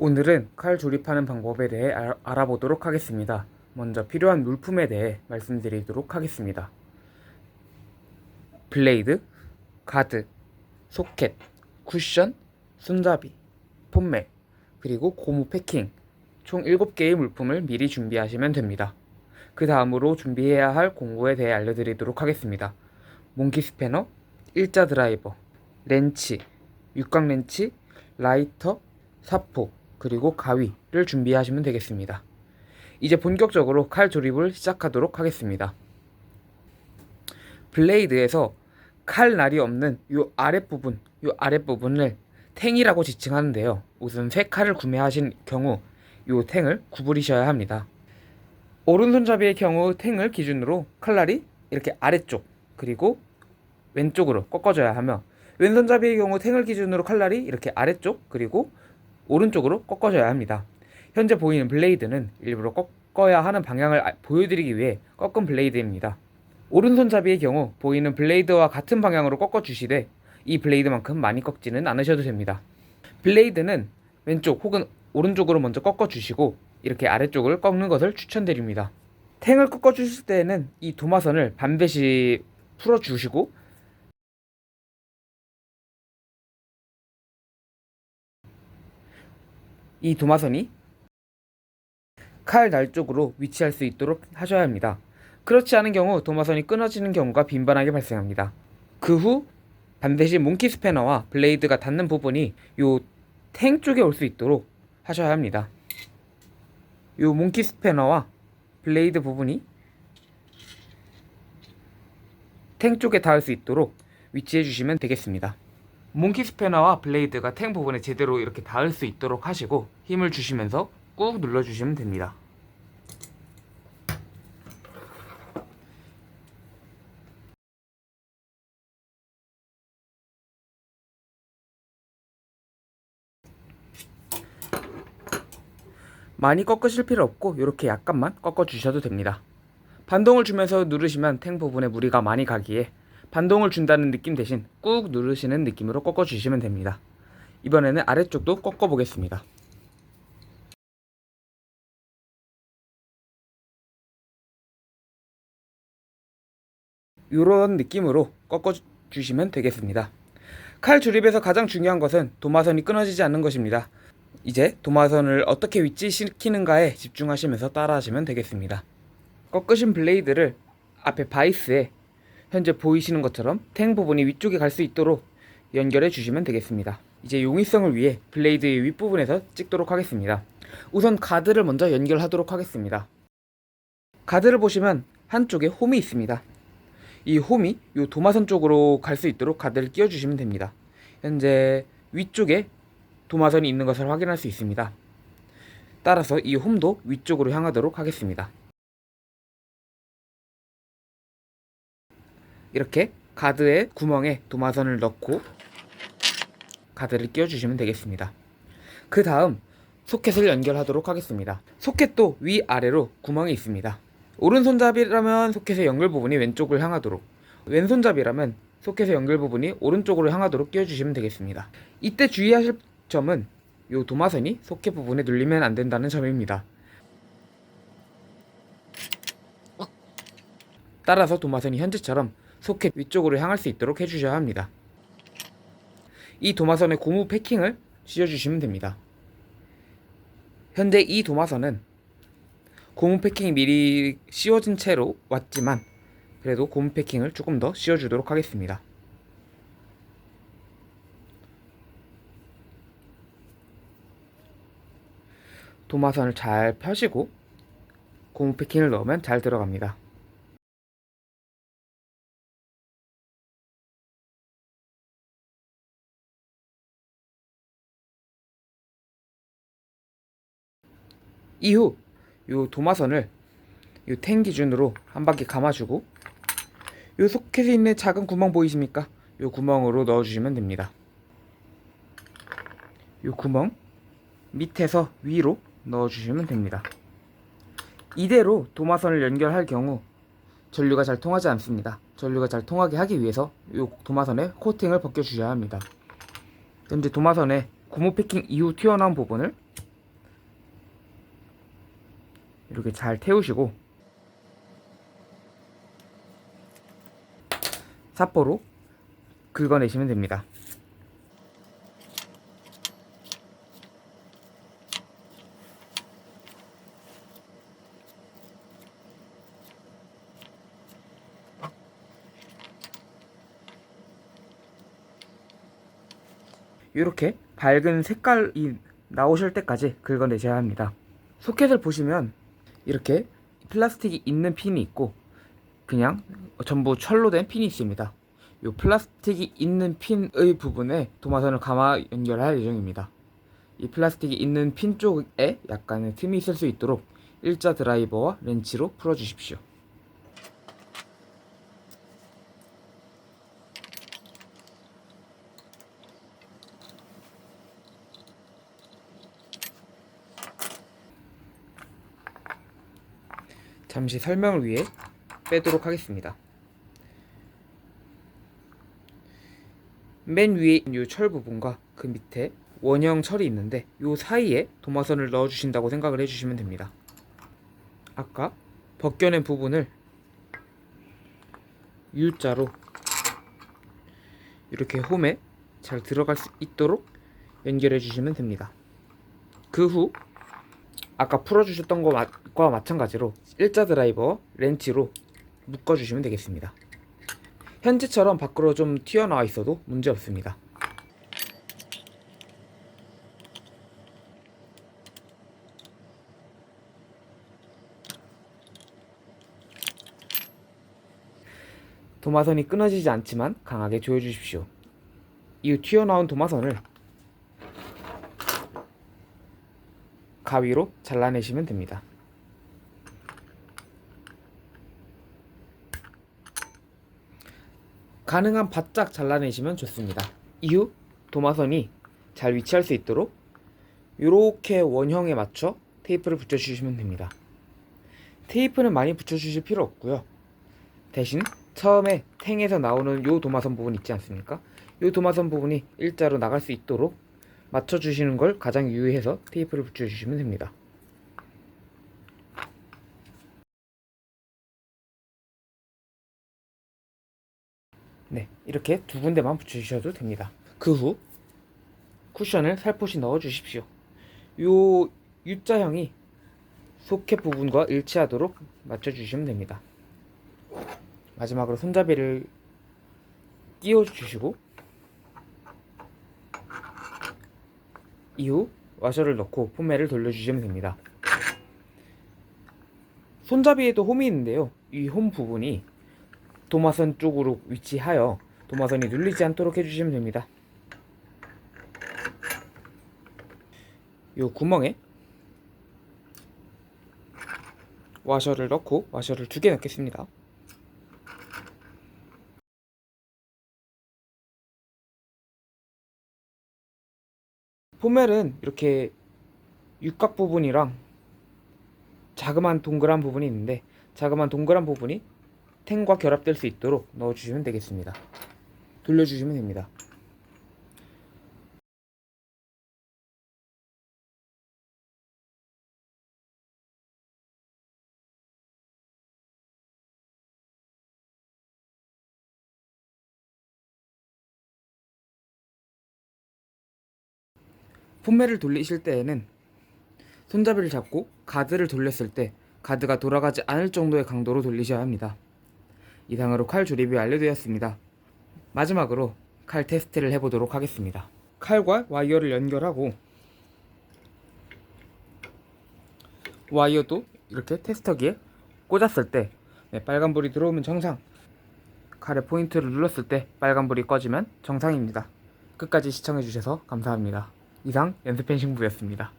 오늘은 칼 조립하는 방법에 대해 알아보도록 하겠습니다. 먼저 필요한 물품에 대해 말씀드리도록 하겠습니다. 블레이드, 가드, 소켓, 쿠션, 손잡이, 폼멜, 그리고 고무 패킹 총 7개의 물품을 미리 준비하시면 됩니다. 그 다음으로 준비해야 할 공구에 대해 알려드리도록 하겠습니다. 몽키 스패너, 일자 드라이버, 렌치, 육각 렌치, 라이터, 사포, 그리고 가위를 준비하시면 되겠습니다. 이제 본격적으로 칼 조립을 시작하도록 하겠습니다. 블레이드에서 칼날이 없는 이 아랫부분을 탱이라고 지칭하는데요. 우선 새 칼을 구매하신 경우 이 탱을 구부리셔야 합니다. 오른손잡이의 경우 탱을 기준으로 칼날이 이렇게 아래쪽 그리고 왼쪽으로 꺾어줘야 하며, 왼손잡이의 경우 탱을 기준으로 칼날이 이렇게 아래쪽 그리고 오른쪽으로 꺾어줘야 합니다. 현재 보이는 블레이드는 일부러 꺾어야 하는 방향을 보여드리기 위해 꺾은 블레이드입니다. 오른손잡이의 경우 보이는 블레이드와 같은 방향으로 꺾어주시되 이 블레이드만큼 많이 꺾지는 않으셔도 됩니다. 블레이드는 왼쪽 혹은 오른쪽으로 먼저 꺾어주시고 이렇게 아래쪽을 꺾는 것을 추천드립니다. 탱을 꺾어주실 때에는 이 도마선을 반드시 풀어주시고 이 도마선이 칼 날 쪽으로 위치할 수 있도록 하셔야 합니다. 그렇지 않은 경우 도마선이 끊어지는 경우가 빈번하게 발생합니다. 그 후 반드시 몽키 스패너와 블레이드가 닿는 부분이 요 탱 쪽에 올 수 있도록 하셔야 합니다. 요 몽키 스패너와 블레이드 부분이 탱 쪽에 닿을 수 있도록 위치해 주시면 되겠습니다. 몽키 스패너와 블레이드가 탱 부분에 제대로 이렇게 닿을 수 있도록 하시고 힘을 주시면서 꾹 눌러주시면 됩니다. 많이 꺾으실 필요 없고 이렇게 약간만 꺾어 주셔도 됩니다. 반동을 주면서 누르시면 탱 부분에 무리가 많이 가기에 반동을 준다는 느낌 대신 꾹 누르시는 느낌으로 꺾어 주시면 됩니다. 이번에는 아래쪽도 꺾어 보겠습니다. 이런 느낌으로 꺾어 주시면 되겠습니다. 칼 조립에서 가장 중요한 것은 도마선이 끊어지지 않는 것입니다. 이제 도마선을 어떻게 위치시키는가에 집중하시면서 따라하시면 되겠습니다. 꺾으신 블레이드를 앞에 바이스에 현재 보이시는 것처럼 탱 부분이 위쪽에 갈 수 있도록 연결해 주시면 되겠습니다. 이제 용이성을 위해 블레이드의 윗부분에서 찍도록 하겠습니다. 우선 가드를 먼저 연결하도록 하겠습니다. 가드를 보시면 한쪽에 홈이 있습니다. 이 홈이 이 도마선 쪽으로 갈 수 있도록 가드를 끼워 주시면 됩니다. 현재 위쪽에 도마선이 있는 것을 확인할 수 있습니다. 따라서 이 홈도 위쪽으로 향하도록 하겠습니다. 이렇게 가드의 구멍에 도마선을 넣고 가드를 끼워 주시면 되겠습니다. 그 다음 소켓을 연결하도록 하겠습니다. 소켓도 위아래로 구멍이 있습니다. 오른손잡이라면 소켓의 연결 부분이 왼쪽을 향하도록, 왼손잡이라면 소켓의 연결 부분이 오른쪽으로 향하도록 끼워 주시면 되겠습니다. 이때 주의하실 점은 이 도마선이 소켓 부분에 눌리면 안 된다는 점입니다. 따라서 도마선이 현재처럼 소켓 위쪽으로 향할 수 있도록 해주셔야 합니다. 이 도마선에 고무 패킹을 씌워주시면 됩니다. 현재 이 도마선은 고무 패킹이 미리 씌워진 채로 왔지만 그래도 고무 패킹을 조금 더 씌워주도록 하겠습니다. 도마선을 잘 펴시고 고무 패킹을 넣으면 잘 들어갑니다. 이후 요 도마선을 요 탱 기준으로 한 바퀴 감아주고 요 소켓에 있는 작은 구멍 보이십니까? 요 구멍으로 넣어주시면 됩니다. 요 구멍 밑에서 위로 넣어주시면 됩니다. 이대로 도마선을 연결할 경우 전류가 잘 통하지 않습니다. 전류가 잘 통하게 하기 위해서 이 도마선에 코팅을 벗겨주셔야 합니다. 현재 도마선에 고무 패킹 이후 튀어나온 부분을 이렇게 잘 태우시고 사포로 긁어내시면 됩니다. 이렇게 밝은 색깔이 나오실 때까지 긁어내셔야 합니다. 소켓을 보시면 이렇게 플라스틱이 있는 핀이 있고 그냥 전부 철로 된 핀이 있습니다. 이 플라스틱이 있는 핀의 부분에 도마선을 감아 연결할 예정입니다. 이 플라스틱이 있는 핀 쪽에 약간의 틈이 있을 수 있도록 일자 드라이버와 렌치로 풀어주십시오. 잠시 설명을 위해 빼도록 하겠습니다. 맨 위에 이 철 부분과 그 밑에 원형 철이 있는데 이 사이에 도마선을 넣어주신다고 생각을 해주시면 됩니다. 아까 벗겨낸 부분을 U자로 이렇게 홈에 잘 들어갈 수 있도록 연결해 주시면 됩니다. 그 후 아까 풀어주셨던 것과 마찬가지로 일자 드라이버 렌치로 묶어주시면 되겠습니다. 현재처럼 밖으로 좀 튀어나와 있어도 문제 없습니다. 도마선이 끊어지지 않지만 강하게 조여주십시오. 이 튀어나온 도마선을 가위로 잘라내시면 됩니다. 가능한 바짝 잘라내시면 좋습니다. 이후 도마선이 잘 위치할 수 있도록 이렇게 원형에 맞춰 테이프를 붙여주시면 됩니다. 테이프는 많이 붙여주실 필요 없고요. 대신 처음에 탱에서 나오는 요 도마선 부분 있지 않습니까? 요 도마선 부분이 일자로 나갈 수 있도록 맞춰주시는 걸 가장 유의해서 테이프를 붙여주시면 됩니다. 네, 이렇게 두 군데만 붙여주셔도 됩니다. 그 후 쿠션을 살포시 넣어주십시오. 요 U자형이 소켓 부분과 일치하도록 맞춰주시면 됩니다. 마지막으로 손잡이를 끼워주시고 이후 와셔를 넣고 폼멜을 돌려주시면 됩니다. 손잡이에도 홈이 있는데요. 이 홈 부분이 도마선 쪽으로 위치하여 도마선이 눌리지 않도록 해주시면 됩니다. 이 구멍에 와셔를 넣고 와셔를 2개 넣겠습니다. 포멜은 이렇게 육각 부분이랑 자그마한 동그란 부분이 있는데 자그마한 동그란 부분이 탱과 결합될 수 있도록 넣어주시면 되겠습니다. 돌려주시면 됩니다. 폼멜을 돌리실 때에는 손잡이를 잡고 가드를 돌렸을 때 가드가 돌아가지 않을 정도의 강도로 돌리셔야 합니다. 이상으로 칼 조립이 완료되었습니다. 마지막으로 칼 테스트를 해보도록 하겠습니다. 칼과 와이어를 연결하고 와이어도 이렇게 테스터기에 꽂았을 때 빨간불이 들어오면 정상, 칼의 포인트를 눌렀을 때 빨간불이 꺼지면 정상입니다. 끝까지 시청해주셔서 감사합니다. 이상 연습 펜싱부였습니다.